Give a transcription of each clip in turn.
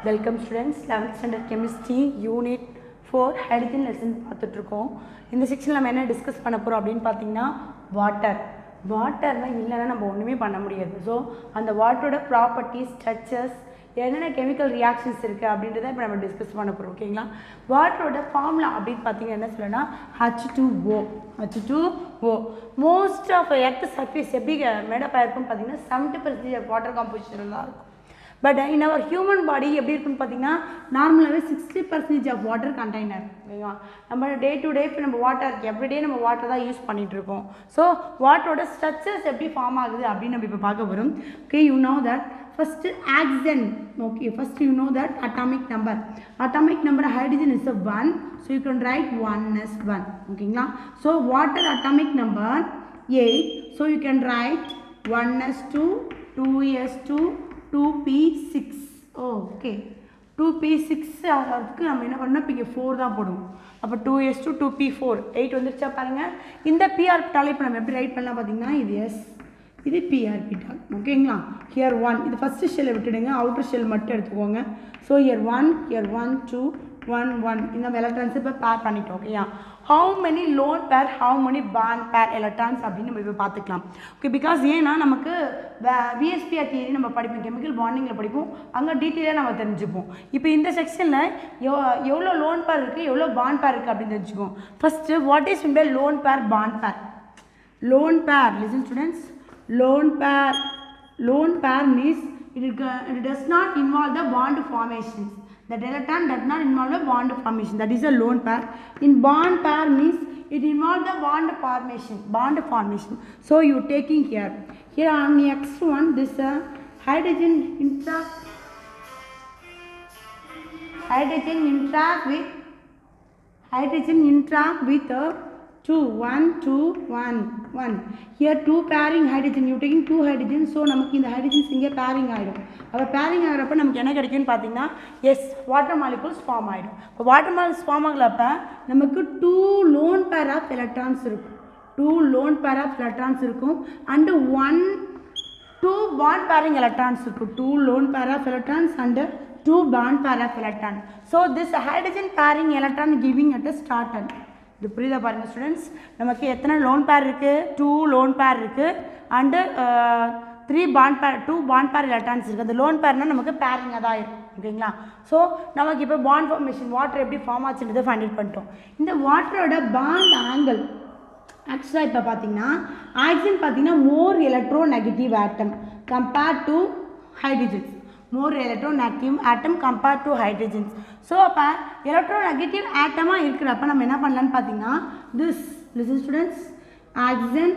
Welcome students 11th standard chemistry unit 4 hydrogen lesson பார்த்துட்ருக்கோம். இந்த செக்ஷனில் நம்ம என்ன டிஸ்கஸ் பண்ண போகிறோம் அப்படின்னு பார்த்தீங்கன்னா வாட்டர்னால் இல்லைன்னா நம்ம ஒன்றுமே பண்ண முடியாது. ஸோ அந்த வாட்டரோட ப்ராப்பர்ட்டிஸ், ஸ்ட்ரக்சர்ஸ், என்னென்ன கெமிக்கல் ரியாக்ஷன்ஸ் இருக்குது அப்படின்றத இப்போ நம்ம டிஸ்கஸ் பண்ண போகிறோம். ஓகேங்களா? வாட்டரோட ஃபார்முலா அப்படின்னு பார்த்தீங்கன்னா என்ன சொல்லணும்னா H2O. Most of earth surface எப்படி மேடப் ஆயிருக்குன்னு பார்த்தீங்கன்னா 70% ஆஃப் வாட்டர் காம்போசிஷன் தான் இருக்கும். But in our human body எப்படி இருக்குன்னு பார்த்தீங்கன்னா நார்மலாகவே 60% ஆஃப் வாட்டர் கண்டெய்னர். ஓகேங்களா? நம்ம டே டு டே இப்போ நம்ம வாட்டர் எவ்ரிடே நம்ம வாட்டர் தான் யூஸ் பண்ணிகிட்ருக்கோம். ஸோ வாட்டரோட ஸ்ட்ரக்சர்ஸ் எப்படி ஃபார்ம் ஆகுது அப்படின்னு நம்ம இப்போ பார்க்க வரும். Okay, you know that first oxygen. Okay, first you know that atomic number hydrogen is 1. So you can write 1 as 1. ஓகேங்களா? So water atomic number 8. So you can write 1 as 2, 2 as 2, 2p6. Okay, 2p6 ஆகிறதுக்கு நம்ம என்ன பண்ணோம், இப்போ இங்கே 4 தான் போடுவோம். அப்போ 2s2 2p4 8 வந்துருச்சா பாருங்கள். இந்த p ஆர்பிட்டால் இப்போ நம்ம எப்படி ரைட் பண்ணலாம் பார்த்தீங்கன்னா இது s, இது p ஆர்பிட்டால். ஓகேங்களா? ஹியர் 1, இது ஃபஸ்ட்டு ஷெல்லை விட்டுடுங்க, அவுட்டர் ஷெல் மட்டும் எடுத்துக்கோங்க. ஸோ ஹியர் 1 2 1 1 இந்த எலக்ட்ரான்ஸ் இப்போ பேர் பண்ணிட்டோம். ஓகேயா? How many lone pair, how many bond பேர் எலக்ட்ரான்ஸ் அப்படின்னு நம்ம இப்போ பார்த்துக்கலாம். ஓகே, பிகாஸ் ஏன்னா நமக்கு விஎஸ்பிஆர் தியரி நம்ம படிப்போம், கெமிக்கல் பாண்டிங்கில் படிப்போம், அங்கே டீட்டெயிலாக நம்ம தெரிஞ்சுப்போம். இப்போ இந்த செக்ஷனில் எவ்வளோ லோன் பேர் இருக்குது, எவ்வளோ பாண்ட் பேர் இருக்குது அப்படின்னு தெரிஞ்சுக்குவோம். First what is mean by lone pair, bond pair? Lone pair, listen students, lone pair means it does not involve the bond formation. The electron does not involve the bond formation. That is a lone pair. In bond pair means it involves the bond formation. So you taking here on next one, this hydrogen interact with 2 1 2 1 1. Here 2 pairing hydrogen, you taking 2 hydrogen. So நமக்கு இந்த hydrogens இங்கே pairing ஆகிடும். அப்போ pairing ஆகிறப்ப நமக்கு என்ன கிடைக்கும்னு பார்த்தீங்கன்னா water molecules form ஆகிடும். இப்போ வாட்டர் மாலிகூல்ஸ் ஃபார்ம் ஆகலப்ப நமக்கு 2 lone pair of electrons இருக்கும். 2 lone pair of electrons இருக்கும் and 2 bond pairing electrons இருக்கும். 2 lone pair of electrons and 2 bond pair of electrons. So this hydrogen pairing electron giving at a starter. இது புரியுதா பாருங்கள் students? நமக்கு எத்தனை lone pair இருக்குது? 2 lone pair இருக்குது and 2 bond பேர் எலக்ட்ரான்ஸ் இருக்குது. அந்த லோன் பேர்னால் நமக்கு பேரிங்காக தான் இருக்கும். ஓகேங்களா? ஸோ நமக்கு இப்போ பாண்ட் ஃபார்மேஷன், வாட்டர் எப்படி ஃபார்ம் ஆச்சுன்றதை ஃபைண்ட் அவுட் பண்ணிட்டோம். இந்த வாட்டரோட பாண்ட் ஆங்கிள் ஆக்சுவலாக இப்போ பார்த்தீங்கன்னா ஆக்சிஜன் பார்த்தீங்கன்னா more electronegative atom compared to ஹைட்ரஜன்ஸ். more electronegative atom compared to hydrogens. So அப்போ electronegative ஆட்டமாக இருக்கிறப்ப நம்ம என்ன பண்ணலான்னு பார்த்தீங்கன்னா listen students, oxygen,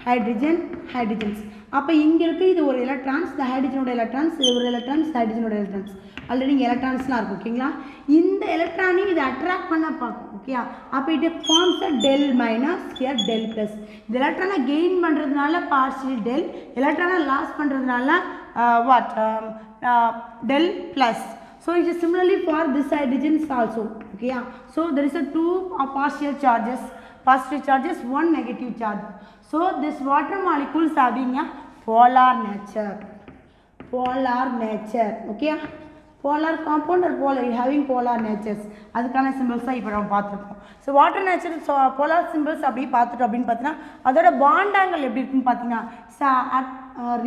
hydrogens. அப்போ இங்கே இருக்குது இது ஒரு எலக்ட்ரான்ஸ், இந்த ஹைட்ரஜனோட எலக்ட்ரான்ஸ், இது ஒரு எலக்ட்ரான்ஸ், ஹைட்ரஜனோட எலக்ட்ரான்ஸ். ஆல்ரெடி இங்கே எலக்ட்ரான்ஸ்லாம் இருக்கும். ஓகேங்களா? இந்த எலக்ட்ரானையும் இதை அட்ராக்ட் பண்ண பார்க்கும். ஓகேயா? அப்போ இது forms del minus here del plus. இந்த எலக்ட்ரானை கெயின் பண்ணுறதுனால பார்ஷியல் டெல், எலக்ட்ரானை லாஸ் பண்ணுறதுனால del plus. So it is similarly for this hydrogens also. Okay, yeah? So there is a 2 partial charges, positive charges, 1 negative charge. So this water molecules having a polar nature. Okay, polar compound or polar having polar natures. அதுக்கான symbols தான் இப்போ நம்ம பார்த்துருக்கோம். So water nature polar symbols அப்படி பார்த்துட்டோம் அப்படின்னு பார்த்தீங்கன்னா அதோட பாண்ட் ஆங்கிள் எப்படி இருக்குன்னு பார்த்தீங்கன்னா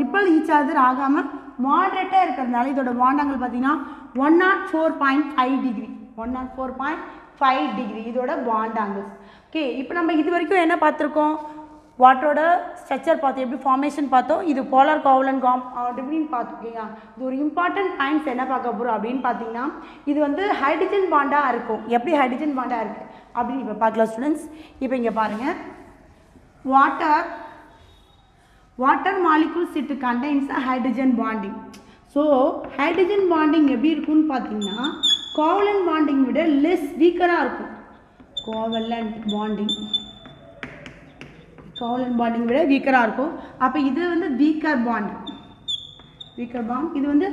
ரிப்பல் ஈச் அதர் ஆகாமல் மாடரேட்டாக இருக்கிறதுனால இதோட பாண்ட் ஆங்கிள் பார்த்தீங்கன்னா 104.5 டிகிரி. 104.5 டிகிரி இதோட பாண்ட் ஆங்கிள்ஸ். ஓகே, இப்போ நம்ம இது வரைக்கும் என்ன பார்த்துருக்கோம்? வாட்டரோட ஸ்ட்ரக்சர் பார்த்தோம், எப்படி ஃபார்மேஷன் பார்த்தோம், இது போலார் கோவலன்ட் எப்படின்னு பார்த்துருக்கீங்க. இது ஒரு இம்பார்ட்டன்ட் பாயிண்ட்ஸ் என்ன பார்க்க போகிறோம் அப்படின்னு பார்த்தீங்கன்னா இது வந்து ஹைட்ரஜன் பாண்டாக இருக்கும். எப்படி ஹைட்ரஜன் பாண்டாக இருக்குது அப்படின்னு இப்போ பார்க்கலாம் ஸ்டூடெண்ட்ஸ். இப்போ இங்கே பாருங்கள், water molecules it contains a hydrogen bonding. So hydrogen bonding எப்படி இருக்குன்னு பார்த்தீங்கன்னா கோவலன்ட் பாண்டிங் விட லெஸ் வீக்கராக இருக்கும். கோவலன்ட் பாண்டிங் விட வீக்கராக இருக்கும். அப்போ இது வந்து வீக்கர் பாண்ட், இது வந்து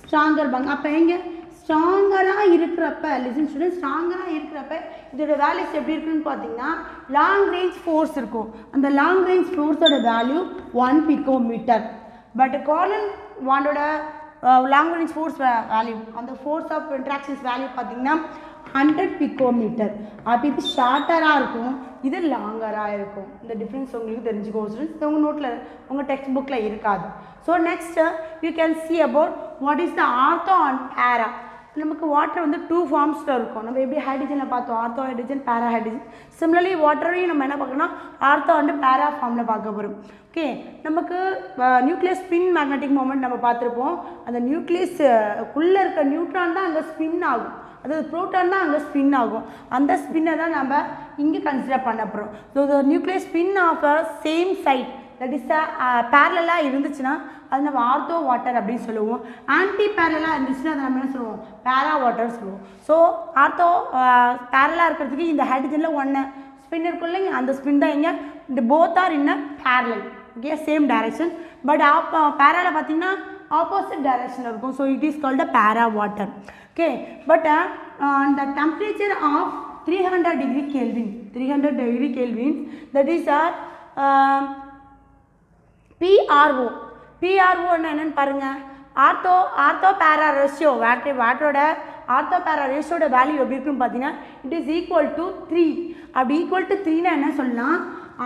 ஸ்ட்ராங்கர் பாண்ட். அப்போ எங்கே ஸ்ட்ராங்கராக இருக்கிறப்ப லிசன் ஸ்டூடெண்ட், ஸ்ட்ராங்கராக இருக்கிறப்ப இதோட வேல்யூஸ் எப்படி இருக்குன்னு பார்த்தீங்கன்னா லாங் ரேஞ்ச் ஃபோர்ஸ் இருக்கும். அந்த லாங் ரேஞ்ச் ஃபோர்ஸோட வேல்யூ 1 picometer. பட் கோவலன்ட் பாண்டோட லாங் ரேஞ்ச் ஃபோர்ஸ் வேல்யூ, அந்த ஃபோர்ஸ் ஆஃப் இன்ட்ராக்ஷன்ஸ் வேல்யூ பார்த்தீங்கன்னா 100 பிகோமீட்டர். அப்போ இது ஷார்ட்டராக இருக்கும், இது லாங்கராக இருக்கும். இந்த டிஃப்ரென்ஸ் உங்களுக்கு தெரிஞ்சுக்கோ ஸ்டூடெண்ட்ஸ். இது உங்கள் நோட்டில் உங்கள் டெக்ஸ்ட் புக்கில் இருக்காது. So next you can see about what is the ortho and பேரா. நமக்கு வாட்டர் வந்து 2 ஃபார்ம்ஸில் இருக்கும். நம்ம எப்படி ஹைட்ரஜனில் பார்த்தோம், ஆர்த்தோ ஹைட்ரஜன், பேரா ஹைட்ரஜன். சிமிலர்லி வாட்டரையும் நம்ம என்ன பார்க்கணும்னா ஆர்த்தோ அண்ட் பேரா ஃபார்மில் பார்க்க போகிறோம். ஓகே, நமக்கு நியூக்ளியஸ் ஸ்பின் மேக்னெட்டிக் மூமெண்ட் நம்ம பார்த்துருப்போம். அந்த நியூக்ளியஸ்க்குள்ளே இருக்க நியூட்ரான் தான் அங்கே ஸ்பின் ஆகும், அதாவது ப்ரோட்டான் தான் அங்கே ஸ்பின் ஆகும். அந்த ஸ்பின்னை தான் நம்ம இங்கே கன்சிடர் பண்ண போகிறோம். So the nucleus spin of a same side that is பேரலாக இருந்துச்சுன்னா அது நம்ம ஆர்த்தோ வாட்டர் அப்படின்னு சொல்லுவோம். ஆன்டி பேரலாக இருந்துச்சுன்னா அதை நம்ம என்ன சொல்லுவோம், பேரா வாட்டர் சொல்லுவோம். ஸோ ஆர்த்தோ பேரலாக இருக்கிறதுக்கு இந்த ஹைட்ரஜனில் ஒன்று ஸ்பின் இருக்கும் இல்லைங்க, அந்த ஸ்பின் தான் இங்கே இந்த both are in a parallel. Okay, same direction. But பேராவில் பார்த்தீங்கன்னா ஆப்போசிட் டைரக்ஷனில் இருக்கும். So it is called a para water. Okay, but the temperature of 300 degree Kelvin, 300 degree Kelvin, that is PRO. PRO என்னன்னு பாருங்க, ortho பேரா ratio, வாட்டரோட ortho பேரா ரேஷியோட value எப்படி இருக்குன்னு பார்த்தீங்கன்னா இட் இஸ் ஈக்குவல் டு 3. அப்படி ஈக்குவல் டு 3னா என்ன சொல்லலாம்,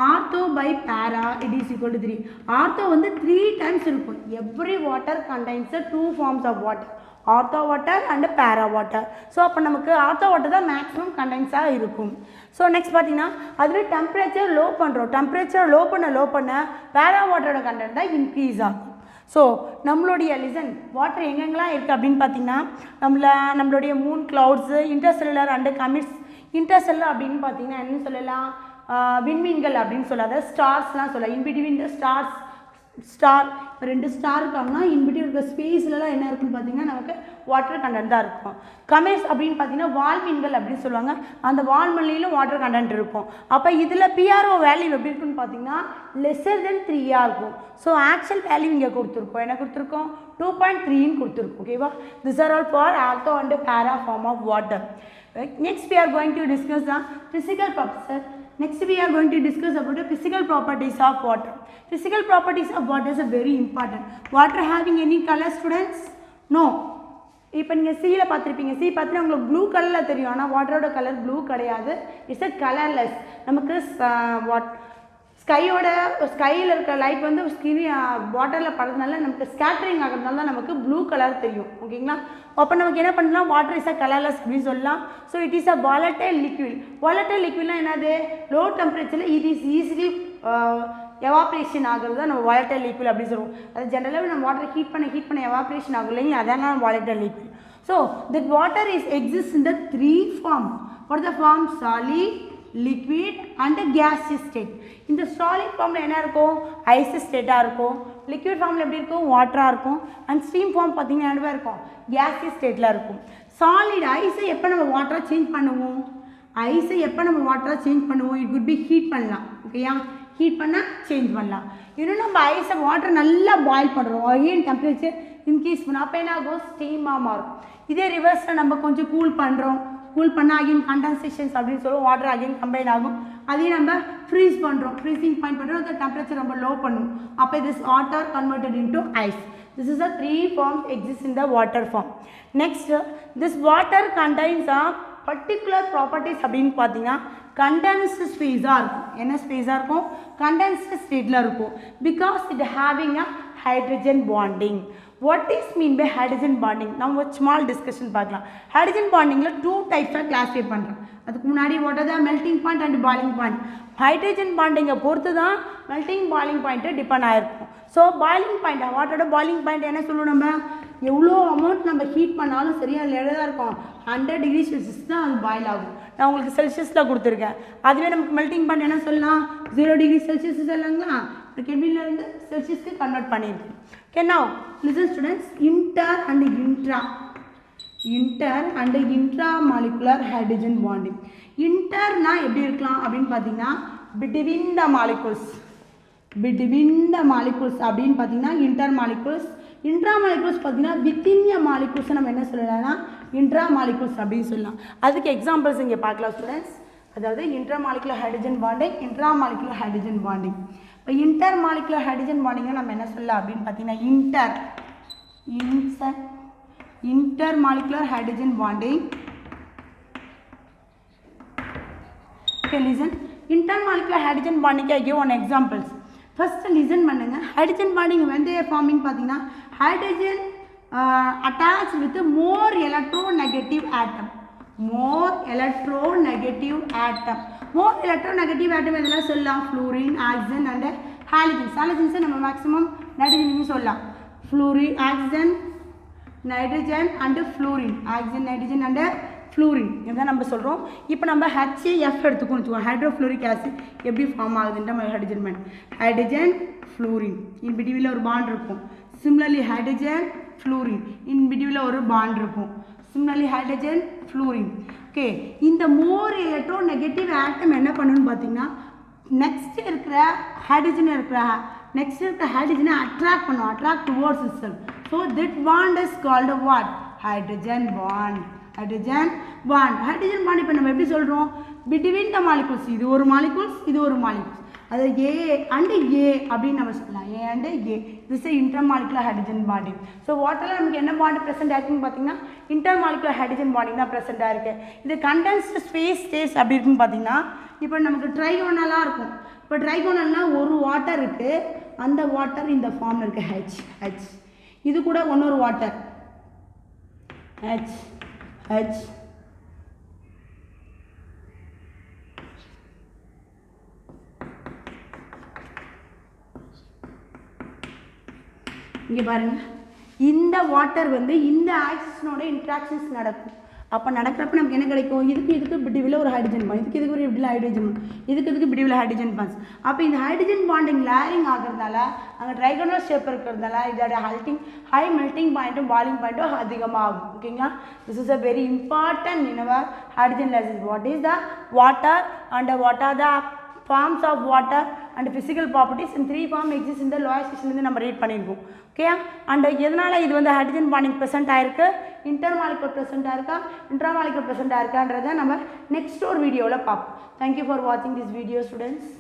ortho by para it is equal to 3. Ortho வந்து 3 டைம்ஸ் இருக்கும். Every water contains 2 forms of water, ortho water and para water. So அப்போ நமக்கு ஆர்த்தோ வாட்டர் தான் மேக்ஸிமம் கண்டென்ஸாக இருக்கும். ஸோ நெக்ஸ்ட் பார்த்தீங்கன்னா அதுவே டெம்பரேச்சர் லோ பண்ணுறோம், டெம்பரேச்சர் லோ பண்ண பேரா வாட்டரோட கண்டென்ட் தான் இன்க்ரீஸ் ஆகும். ஸோ நம்மளுடைய வாட்டர் எங்கெங்கெல்லாம் இருக்குது அப்படின்னு பார்த்தீங்கன்னா நம்மளுடைய Moon clouds, intercellular and commits. Intercellular அப்படின்னு பார்த்தீங்கன்னா என்ன சொல்லலாம், விண்மீன்கள் அப்படின்னு சொல்லலாம், அதாவது ஸ்டார்ஸ்லாம் சொல்லலாம். இன்பிட்வீன் த ஸ்டார் இப்போ 2 ஸ்டார் இருக்காங்கன்னா இன்பிட்வீன் இருக்க ஸ்பேஸ்லலாம் என்ன இருக்குன்னு பார்த்தீங்கன்னா நமக்கு வாட்டர் கண்டென்ட் தான் இருக்கும். கமெட்ஸ் அப்படின்னு பார்த்தீங்கன்னா வால்மீன்கள் அப்படின்னு சொல்லுவாங்க, அந்த வால்மீன்லையும் வாட்டர் கண்டென்ட் இருக்கும். அப்போ இதில் பிஆர்ஓ வேல்யூ எப்படி இருக்குன்னு பார்த்தீங்கன்னா லெஸ்ஸர் தென் 3 இருக்கும். ஸோ ஆக்சுவல் வேல்யூ இங்கே கொடுத்துருக்கோம், என்ன கொடுத்துருக்கோம், 2.3 கொடுத்துருக்கோம். ஓகேவா, this are all for ortho and para form of water. Next we are going to discuss the physical properties. Next we are going to discuss about the physical properties of water. Physical properties of water is very important. Water having any color, students? No. இப்போ நீங்கள் சீயில் பார்த்துருப்பீங்க, சீ பார்த்தீங்கன்னா உங்களுக்கு blue கலரில் தெரியும், ஆனால் வாட்டரோட colour blue கிடையாது, இட்ஸ் அ கலர்லெஸ். நமக்கு ஸ்கையில் இருக்கிற லைட் வந்து வாட்டரில் படுறதுனால நமக்கு ஸ்கேட்டரிங் ஆகிறதுனால தான் நமக்கு ப்ளூ கலர் தெரியும். ஓகேங்களா, அப்போ நமக்கு என்ன பண்ணலாம், வாட்டர் இஸ் அ கலர்லெஸ் அப்படின்னு சொல்லலாம். So it is a volatile liquid. Volatile லிக்விட்லாம் என்னது, லோ டெம்பரேச்சரில் இட் இஸ் ஈஸிலி எவாப்ரேஷன் ஆகிறது தான் நம்ம வாலட்டைல் லிக்விட் அப்படின்னு சொல்லுவோம். அது ஜென்ரலாகவே நம்ம வாட்டர் ஹீட் பண்ண எவாப்ரேஷன் ஆகும் இல்லைங்க, அதான் volatile liquid. So that water is exist in the 3 form. For the form solid, liquid and gaseous state. இந்த சாலிட் ஃபார்மில் என்ன இருக்கும், ஐஸ் ஸ்டேட்டாக இருக்கும். லிக்விட் ஃபார்மில் எப்படி இருக்கும், வாட்டராக இருக்கும். அண்ட் ஸ்டீம் ஃபார்ம் பார்த்தீங்கன்னா என்னவா இருக்கும், கேசியஸ் ஸ்டேட்டில் இருக்கும். சாலிட் ஐஸை எப்போ நம்ம வாட்டராக சேஞ்ச் பண்ணுவோம், இட் குட் பி ஹீட் பண்ணலாம். ஓகேயா, ஹீட் பண்ணால் சேஞ்ச் பண்ணலாம். இன்னும் நம்ம ஐஸை வாட்டர் நல்லா பாயில் பண்ணுறோம், அகைன் டெம்பரேச்சர் இன்க்ரீஸ் பண்ணோம், அப்போ என்ன ஆகும், ஸ்டீமாக மாறும். இதே ரிவர்ஸில் நம்ம கொஞ்சம் கூல் பண்ணால் அகைன் கண்டென்சேஷன்ஸ் அப்படின்னு சொல்லுவோம், வாட்டர் அகைன் கம்பைன் ஆகும். அதையும் நம்ம ஃப்ரீசிங் பாயிண்ட் பண்ணுறோம், அந்த டெம்பரேச்சர் ரொம்ப லோ பண்ணும். அப்போ this water converted into ice. This is the 3 forms exist in the water form. Next, this water contains a particular properties அப்படின்னு பார்த்தீங்கன்னா condensed ஸ்பேஸாக இருக்கும். என்ன ஸ்பேஸாக இருக்கும், condensed ஸ்டேட்டில் இருக்கும். Because it having a hydrogen bonding. What is mean by hydrogen bonding? நம்ம ஒரு small discussion பார்க்கலாம். ஹைட்ரஜன் பாண்டிங்கில் 2 டைப்ஸாக கிளாஸிஃபை பண்ணுறோம். அதுக்கு முன்னாடி what are the melting point and boiling point. Hydrogen பாண்டிங்கை பொறுத்து தான் மெல்டிங் பாயிலிங் பாயிண்ட்டு டிபெண்ட் ஆகிருக்கும். ஸோ பாயிலிங் பாயிண்ட், வாட்டரோட பாயிலிங் பாயிண்ட் என்ன சொல்லுவோம், நம்ம எவ்வளோ அமௌண்ட் நம்ம ஹீட் பண்ணாலும் சரி அதில் எவ்வளோ இருக்கும், 100 டிகிரி செல்சியஸ் தான் அது பாயில் ஆகும். நான் உங்களுக்கு செல்சியஸில் கொடுத்துருக்கேன். அதுவே நமக்கு மெல்டிங் பாயிண்ட் என்ன சொல்லலாம், 0 டிகிரி செல்சியஸ் சொல்லலாங்களா, கெல்வின்லேருந்து செல்சியஸ்க்கு கன்வெர்ட் பண்ணியிருக்கேன். Okay, now listen students, inter and intramolecular hydrogen bonding. Interனா எப்படி இருக்கலாம் அப்படின்னு பார்த்தீங்கன்னா between the molecules அப்படின்னு பார்த்தீங்கன்னா intermolecules. intramolecules பார்த்தீங்கன்னா within a molecules நம்ம என்ன சொல்லலாம்னா intramolecules அப்படின்னு சொல்லலாம். அதுக்கு எக்ஸாம்பிள்ஸ் இங்கே பார்க்கலாம் ஸ்டூடெண்ட்ஸ். அதாவது intermolecular hydrogen bonding, intramolecular hydrogen bonding. இப்போ இன்டர்மாலிகுலர் ஹைட்ரஜன் பாண்டிங்கை நம்ம என்ன சொல்லலாம் அப்படின்னு பார்த்தீங்கன்னா intermolecular hydrogen bonding. Okay, listen. Intermolecular hydrogen bonding, I give one examples. First listen பண்ணுங்க. Hydrogen bonding when they are forming பார்த்தீங்கன்னா hydrogen attached with more electronegative atom. More electronegative atom எதெல்லாம் சொல்லலாம்? fluorine, oxygen and halogens. halogens நம்ம maximum nitrogen சொல்லலாம். fluorine, oxygen, nitrogen and fluorine. oxygen, nitrogen and fluorine இதான் நம்ம சொல்கிறோம். இப்போ நம்ம HCF எடுத்துக்கணும் வச்சுக்கோங்க. ஹைட்ரோஃப்ளூரிக் ஆசிட் எப்படி ஃபார்ம் ஆகுதுன்ற hydrogen bond. Hydrogen fluorine in பிட்வீனில் ஒரு பாண்ட் இருக்கும். சிமிலர்லி ஹைட்ரஜன் ஃப்ளூரின் இன் பிட்வீனில் ஒரு பாண்ட் இருக்கும். Similarly hydrogen fluorine. ஓகே, இந்த மோர் எலக்ட்ரோ நெகட்டிவ் ஆட்டம் என்ன பண்ணணும்னு பார்த்தீங்கன்னா நெக்ஸ்ட் இருக்கிற ஹைட்ரஜனை அட்ராக்ட் பண்ணும். Attract towards itself. So that bond is called what? Hydrogen bond. Hydrogen bond இப்போ நம்ம எப்படி சொல்கிறோம்? Between the molecules. இது ஒரு மாலிகூல்ஸ், இது ஒரு மாலிகூல்ஸ். அது ஏ அண்டு ஏ அப்படின்னு நம்ம சொல்லலாம். A and A. This intermolecular hydrogen bonding. So வாட்டரில் நமக்கு என்ன பாண்ட் ப்ரெசென்ட் ஆயிருக்குன்னு பார்த்தீங்கன்னா இன்டர்மாலிகுலர் ஹைட்ரஜன் பாண்டிங் தான் ப்ரெசென்ட் ஆயிருக்கு. இது கண்டென்ஸ்டு ஸ்பேஸ் ஸ்டேட்ஸ் அப்படி இருக்குன்னு பார்த்தீங்கன்னா இப்போ நமக்கு ட்ரைகோனலாக இருக்கும். இப்போ ட்ரைகோனல்னால் ஒரு வாட்டர் இருக்குது. அந்த வாட்டர் இந்த ஃபார்மில் இருக்குது. ஹெச். இது கூட இன்னொரு வாட்டர் ஹெச். இங்கே பாருங்கள், இந்த வாட்டர் வந்து இந்த ஆக்சிஜனோட இன்ட்ராக்ஷன்ஸ் நடக்கும். அப்போ நடக்கிறப்ப நமக்கு என்ன கிடைக்கும்? இதுக்கு பிடிவில் ஒரு ஹைட்ரஜன் பாண்ட், இதுக்கு ஒரு இப்படியில் ஹைட்ரஜன் பாண்ட், இதுக்கு பிடிவில் ஹைட்ரஜன் பாண்ட்ஸ். அப்போ இந்த ஹைட்ரஜன் பாண்டிங் லேரிங் ஆகிறதுனால அங்கே ட்ரைகோனல் ஷேப் இருக்கிறதுனால இதோட ஹை மெல்ட்டிங் பாயிண்ட்டும் பாயிலிங் பாயிண்ட்டும் அதிகமாகும். ஓகேங்களா? This is a very important in our hydrogen lesson. What is the water and what are the forms of water and physical properties in 3 form exist in the lower section நம்ம read பண்ணியிருக்கோம். Okay, and எதனால் இது வந்து hydrogen bonding present ஆயிருக்கு, intermolecular present ஆயிருக்கா, intramolecular present ஆயிருக்கான்றதை நம்ம next ஒரு வீடியோவில் பார்ப்போம். தேங்க்யூ ஃபார் வாட்சிங் திஸ் வீடியோ ஸ்டூடெண்ட்ஸ்.